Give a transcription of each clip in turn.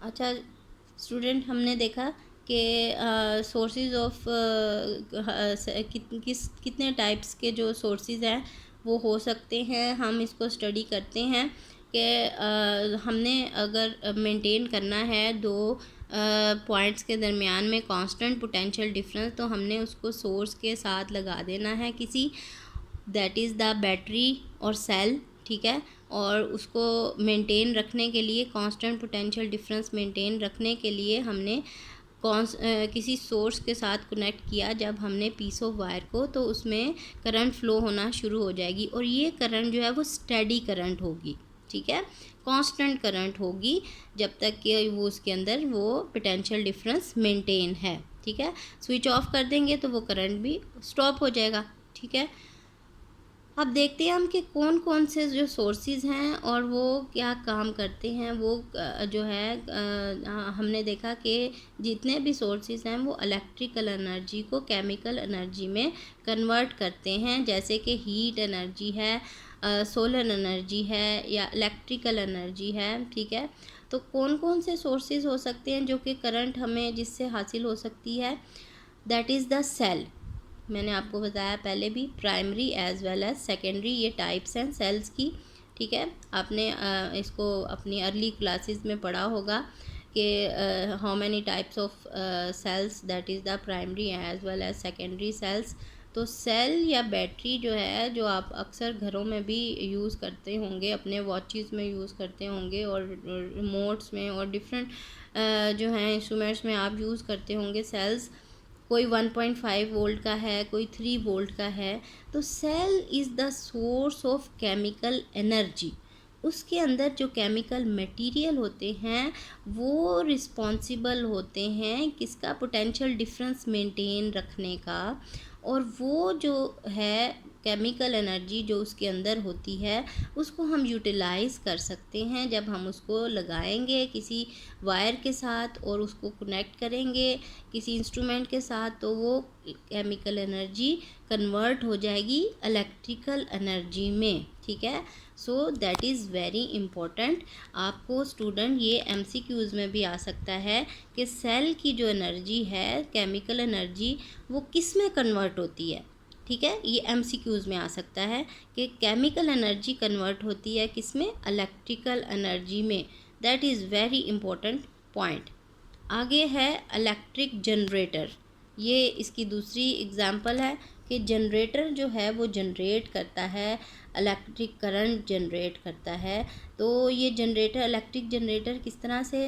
अच्छा स्टूडेंट, हमने देखा कि सोर्सेज ऑफ कितने टाइप्स के जो सोर्सेज हैं वो हो सकते हैं। हम इसको स्टडी करते हैं कि हमने अगर मेंटेन करना है दो पॉइंट्स के दरमियान में कांस्टेंट पोटेंशियल डिफरेंस, तो हमने उसको सोर्स के साथ लगा देना है किसी, दैट इज़ द बैटरी और सेल, ठीक है। और उसको मेंटेन रखने के लिए, कांस्टेंट पोटेंशियल डिफरेंस मेंटेन रखने के लिए हमने किसी सोर्स के साथ कनेक्ट किया जब हमने पीस ऑफ वायर को, तो उसमें करंट फ्लो होना शुरू हो जाएगी और ये करंट जो है वो स्टेडी करंट होगी, ठीक है, कांस्टेंट करंट होगी जब तक कि वो उसके अंदर वो पोटेंशियल डिफरेंस मेंटेन है, ठीक है। स्विच ऑफ कर देंगे तो वो करंट भी स्टॉप हो जाएगा, ठीक है। अब देखते हैं हम कि कौन कौन से जो सोर्सेज हैं और वो क्या काम करते हैं। वो जो है हमने देखा कि जितने भी सोर्सेज हैं वो इलेक्ट्रिकल एनर्जी को केमिकल एनर्जी में कन्वर्ट करते हैं, जैसे कि हीट एनर्जी है, सोलर एनर्जी है या इलेक्ट्रिकल एनर्जी है, ठीक है। तो कौन कौन से सोर्सेज हो सकते हैं जो कि करंट हमें जिससे हासिल हो सकती है, दैट इज़ द सेल। मैंने आपको बताया पहले भी, primary as well as secondary, ये टाइप्स हैं सेल्स की, ठीक है। आपने इसको अपनी अर्ली क्लासेस में पढ़ा होगा कि how many types of cells, that is the primary as well as secondary cells. तो सेल या बैटरी जो है, जो आप अक्सर घरों में भी यूज़ करते होंगे, अपने वॉचेस में यूज़ करते होंगे और रिमोट्स में और डिफरेंट जो हैं इंस्ट्रूमेंट्स में आप यूज़ करते होंगे सेल्स। कोई 1.5 वोल्ट का है, कोई 3 वोल्ट का है। तो cell is the source of chemical energy. उसके अंदर जो केमिकल मटेरियल होते हैं वो रिस्पॉन्सिबल होते हैं किसका, पोटेंशियल डिफरेंस मेंटेन रखने का। और वो जो है केमिकल एनर्जी जो उसके अंदर होती है उसको हम यूटिलाइज़ कर सकते हैं जब हम उसको लगाएंगे किसी वायर के साथ और उसको कनेक्ट करेंगे किसी इंस्ट्रूमेंट के साथ, तो वो केमिकल एनर्जी कन्वर्ट हो जाएगी इलेक्ट्रिकल एनर्जी में, ठीक है। So that is very important. आपको स्टूडेंट ये एमसीक्यूज़ में भी आ सकता है कि सेल की जो एनर्जी है केमिकल एनर्जी वो किस में कन्वर्ट होती है, ठीक है। ये एमसीक्यूज़ में आ सकता है कि केमिकल एनर्जी कन्वर्ट होती है किस में, इलेक्ट्रिकल एनर्जी में। That is very important point. आगे है इलेक्ट्रिक जनरेटर। ये इसकी दूसरी एग्जांपल है कि जनरेटर जो है वो जनरेट करता है, इलेक्ट्रिक करंट जनरेट करता है। तो ये जनरेटर, इलेक्ट्रिक जनरेटर किस तरह से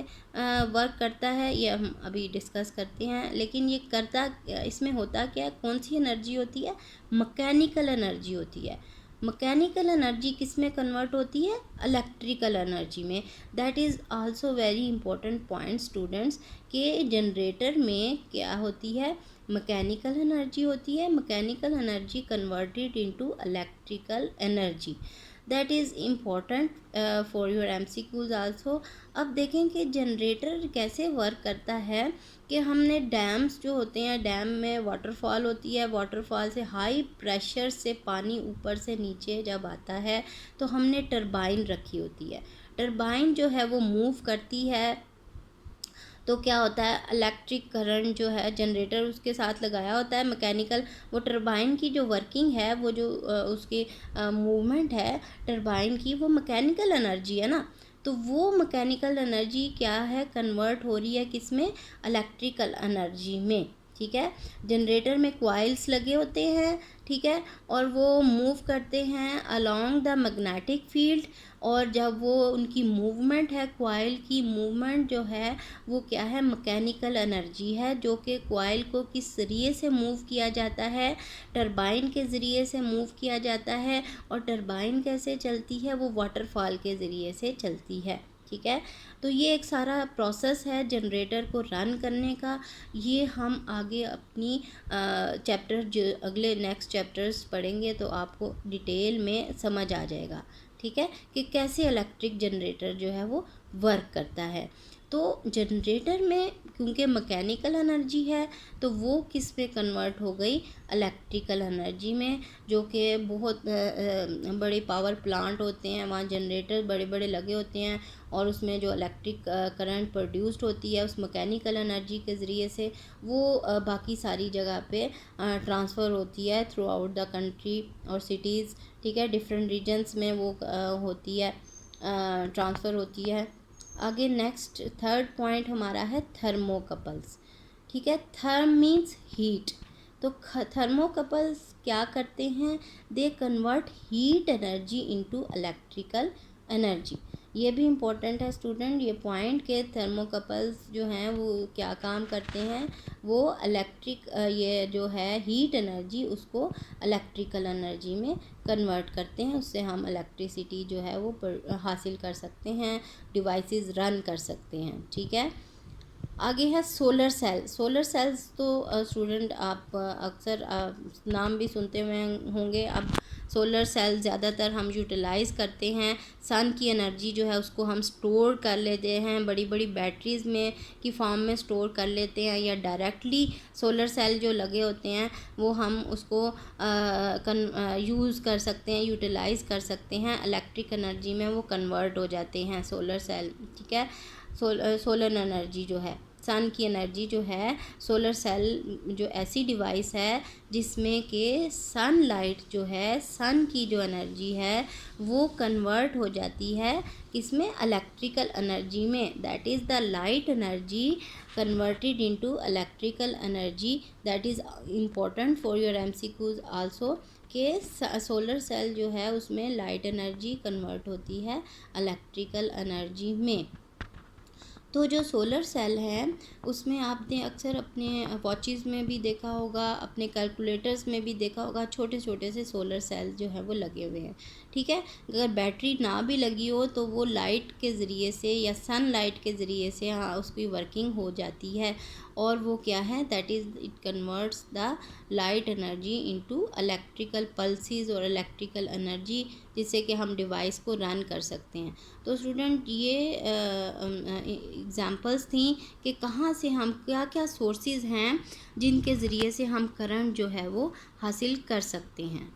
वर्क करता है ये हम अभी डिस्कस करते हैं। लेकिन ये करता, इसमें होता क्या है, कौन सी एनर्जी होती है, मैकेनिकल एनर्जी होती है। मैकेनिकल एनर्जी किस में कन्वर्ट होती है, इलेक्ट्रिकल एनर्जी में। That is also very important point students, कि जनरेटर में क्या होती है, मैकेनिकल एनर्जी होती है, mechanical energy converted into electrical energy. That is important for your MCQs also. अब देखें कि जनरेटर कैसे वर्क करता है, कि हमने डैम्स जो होते हैं, डैम में वाटरफॉल होती है, वाटरफॉल से हाई प्रेशर से पानी ऊपर से नीचे जब आता है तो हमने टरबाइन रखी होती है। टरबाइन जो है वो मूव करती है, तो क्या होता है, इलेक्ट्रिक करंट जो है जनरेटर उसके साथ लगाया होता है मैकेनिकल। वो टरबाइन की जो वर्किंग है, वो जो उसकी मूवमेंट है टरबाइन की, वो मैकेनिकल एनर्जी है ना। तो वो मैकेनिकल एनर्जी क्या है, कन्वर्ट हो रही है किस में, इलेक्ट्रिकल एनर्जी में, ठीक है। जनरेटर में कॉइल्स लगे होते हैं, ठीक है, और वो मूव करते हैं अलोंग द मैग्नेटिक फील्ड। और जब वो उनकी मूवमेंट है, कॉइल की मूवमेंट जो है वो क्या है, मैकेनिकल एनर्जी है, जो कि कॉइल को किस ज़रिए से मूव किया जाता है, टरबाइन के ज़रिए से मूव किया जाता है। और टरबाइन कैसे चलती है, वो वाटरफॉल के ज़रिए से चलती है, ठीक है। तो ये एक सारा प्रोसेस है जनरेटर को रन करने का। ये हम आगे अपनी चैप्टर जो अगले नेक्स्ट चैप्टर्स पढ़ेंगे तो आपको डिटेल में समझ आ जाएगा, ठीक है, कि कैसे इलेक्ट्रिक जनरेटर जो है वो वर्क करता है। तो जनरेटर में क्योंकि मैकेनिकल एनर्जी है तो वो किस में कन्वर्ट हो गई, इलेक्ट्रिकल एनर्जी में, जो कि बहुत बड़े पावर प्लांट होते हैं, वहाँ जनरेटर बड़े बड़े लगे होते हैं और उसमें जो इलेक्ट्रिक करंट प्रोड्यूस्ड होती है उस मैकेनिकल एनर्जी के ज़रिए से वो बाकी सारी जगह पे ट्रांसफ़र होती है थ्रू आउट द कंट्री और सिटीज़, ठीक है, डिफरेंट रीजन्स में वो होती है, ट्रांसफ़र होती है। आगे नेक्स्ट थर्ड पॉइंट हमारा है थर्मोकपल्स, ठीक है। थर्म मीन्स हीट, तो थर्मोकपल्स क्या करते हैं, they convert heat energy into electrical energy. ये भी इम्पोर्टेंट है स्टूडेंट ये पॉइंट के थर्मोकपल्स जो हैं वो क्या काम करते हैं, वो इलेक्ट्रिक ये जो है हीट एनर्जी उसको इलेक्ट्रिकल एनर्जी में कन्वर्ट करते हैं, उससे हम इलेक्ट्रिसिटी जो है वो हासिल कर सकते हैं, डिवाइसेस रन कर सकते हैं, ठीक है। आगे है सोलर सेल। सोलर सेल्स तो स्टूडेंट आप अक्सर नाम भी सुनते हुए होंगे। अब सोलर सेल ज़्यादातर हम यूटिलाइज़ करते हैं, सन की एनर्जी जो है उसको हम स्टोर कर लेते हैं, बड़ी बड़ी बैटरीज़ में की फॉर्म में स्टोर कर लेते हैं, या डायरेक्टली सोलर सेल जो लगे होते हैं वो हम उसको यूज़ कर सकते हैं, यूटिलाइज़ कर सकते हैं, इलेक्ट्रिक एनर्जी में वो कन्वर्ट हो जाते हैं सोलर सेल, ठीक है। सोलर एनर्जी जो है, सन की एनर्जी जो है, सोलर सेल जो ऐसी डिवाइस है जिसमें कि सन लाइट जो है, सन की जो एनर्जी है वो कन्वर्ट हो जाती है किसमें, इलेक्ट्रिकल एनर्जी में। That is the light energy converted into electrical energy. That is important for your MCQs also कि सोलर सेल जो है उसमें लाइट एनर्जी कन्वर्ट होती है इलेक्ट्रिकल एनर्जी में। तो जो सोलर सेल है उसमें आपने अक्सर अपने वॉचेज़ में भी देखा होगा, अपने कैलकुलेटर्स में भी देखा होगा, छोटे छोटे से सोलर सेल जो है वो लगे हुए हैं, ठीक है। अगर बैटरी ना भी लगी हो तो वो लाइट के ज़रिए से या सन लाइट के ज़रिए से उसकी वर्किंग हो जाती है, और वो क्या है, that is it converts the light energy into electrical pulses और इलेक्ट्रिकल एनर्जी, जिससे कि हम डिवाइस को रन कर सकते हैं। तो स्टूडेंट ये एग्ज़ाम्पल्स थी कि कहाँ से हम क्या क्या सोर्सेज हैं जिनके ज़रिए से हम करंट जो है वो हासिल कर सकते हैं।